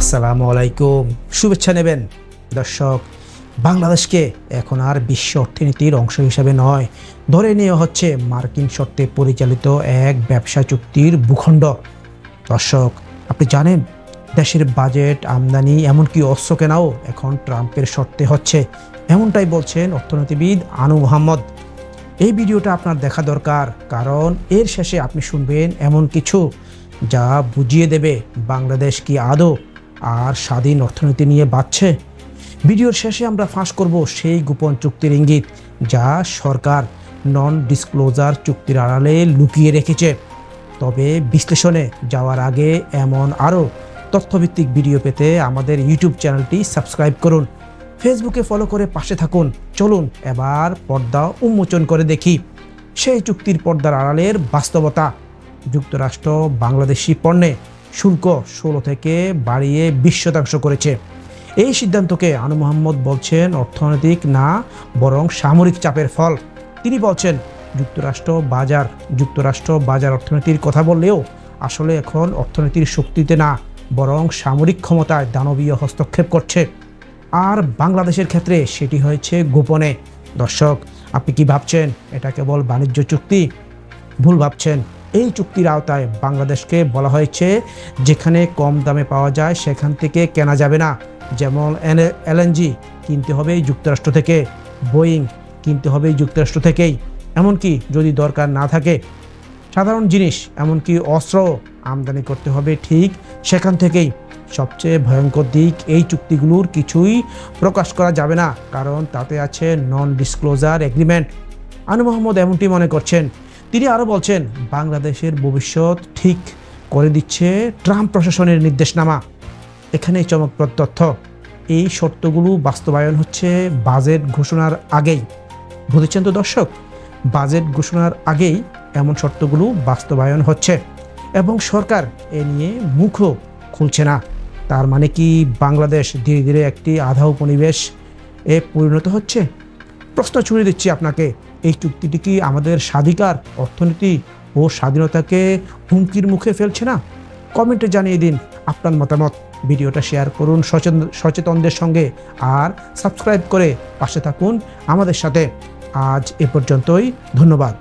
আসসালামু আলাইকুম, শুভেচ্ছা নেবেন দর্শক। বাংলাদেশকে এখন আর বিশ্ব অর্থনীতির অংশ হিসেবে নয়, ধরে নেওয়া হচ্ছে মার্কিন শর্তে পরিচালিত এক ব্যবসা চুক্তির ভূখণ্ড। দর্শক, আপনি জানেন দেশের বাজেট, আমদানি, এমনকি অস্ত্র কেনাও এখন ট্রাম্পের শর্তে হচ্ছে, এমনটাই বলছেন অর্থনীতিবিদ আনু মোহাম্মদ। এই ভিডিওটা আপনার দেখা দরকার, কারণ এর শেষে আপনি শুনবেন এমন কিছু যা বুঝিয়ে দেবে বাংলাদেশ কি আদৌ আর স্বাধীন অর্থনীতি নিয়ে বাঁচছে। ভিডিওর শেষে আমরা ফাঁস করব সেই গোপন চুক্তির ইঙ্গিত যা সরকার নন ডিসক্লোজার চুক্তির আড়ালে লুকিয়ে রেখেছে। তবে বিশ্লেষণে যাওয়ার আগে এমন আরও তথ্যভিত্তিক ভিডিও পেতে আমাদের ইউটিউব চ্যানেলটি সাবস্ক্রাইব করুন, ফেসবুকে ফলো করে পাশে থাকুন। চলুন এবার পর্দা উন্মোচন করে দেখি সেই চুক্তির পর্দার আড়ালের বাস্তবতা। যুক্তরাষ্ট্র বাংলাদেশি পণ্যে শুল্ক 16 থেকে বাড়িয়ে 20% করেছে। এই সিদ্ধান্তকে আনু মোহাম্মদ বলছেন অর্থনৈতিক না, বরং সামরিক চাপের ফল। তিনি বলছেন যুক্তরাষ্ট্র বাজার অর্থনীতির কথা বললেও আসলে এখন অর্থনীতির শক্তিতে না, বরং সামরিক ক্ষমতায় দানবীয় হস্তক্ষেপ করছে। আর বাংলাদেশের ক্ষেত্রে সেটি হয়েছে গোপনে। দর্শক, আপনি কি ভাবছেন এটা কেবল বাণিজ্য চুক্তি? ভুল ভাবছেন। এই চুক্তির আওতায় বাংলাদেশকে বলা হয়েছে যেখানে কম দামে পাওয়া যায় সেখান থেকে কেনা যাবে না। যেমন এলএনজি কিনতে হবে যুক্তরাষ্ট্র থেকে, বোয়িং কিনতে হবে যুক্তরাষ্ট্র থেকেই, এমনকি যদি দরকার না থাকে সাধারণ জিনিস, এমনকি অস্ত্র আমদানি করতে হবে ঠিক সেখান থেকেই। সবচেয়ে ভয়ঙ্কর দিক, এই চুক্তিগুলোর কিছুই প্রকাশ করা যাবে না, কারণ তাতে আছে নন ডিসক্লোজার এগ্রিমেন্ট। আনু মোহাম্মদ এমনটি মনে করছেন। তিনি আরও বলছেন বাংলাদেশের ভবিষ্যৎ ঠিক করে দিচ্ছে ট্রাম্প প্রশাসনের নির্দেশনামা। এখানেই চমকপ্রদ তথ্য, এই শর্তগুলো বাস্তবায়ন হচ্ছে বাজেট ঘোষণার আগেই। বুঝেছেন তো দর্শক, বাজেট ঘোষণার আগেই এমন শর্তগুলো বাস্তবায়ন হচ্ছে এবং সরকার এ নিয়ে মুখও খুলছে না। তার মানে কি বাংলাদেশ ধীরে ধীরে একটি আধা উপনিবেশ এ পরিণত হচ্ছে? প্রশ্ন ছুড়ে দিচ্ছি আপনাকে, এই চুক্তিটি কি আমাদের স্বাধিকার, অর্থনীতি ও স্বাধীনতাকে হুমকির মুখে ফেলছে না? কমেন্টে জানিয়ে দিন আপনার মতামত। ভিডিওটা শেয়ার করুন সচেতনদের সঙ্গে, আর সাবস্ক্রাইব করে পাশে থাকুন আমাদের সাথে। আজ এ পর্যন্তই, ধন্যবাদ।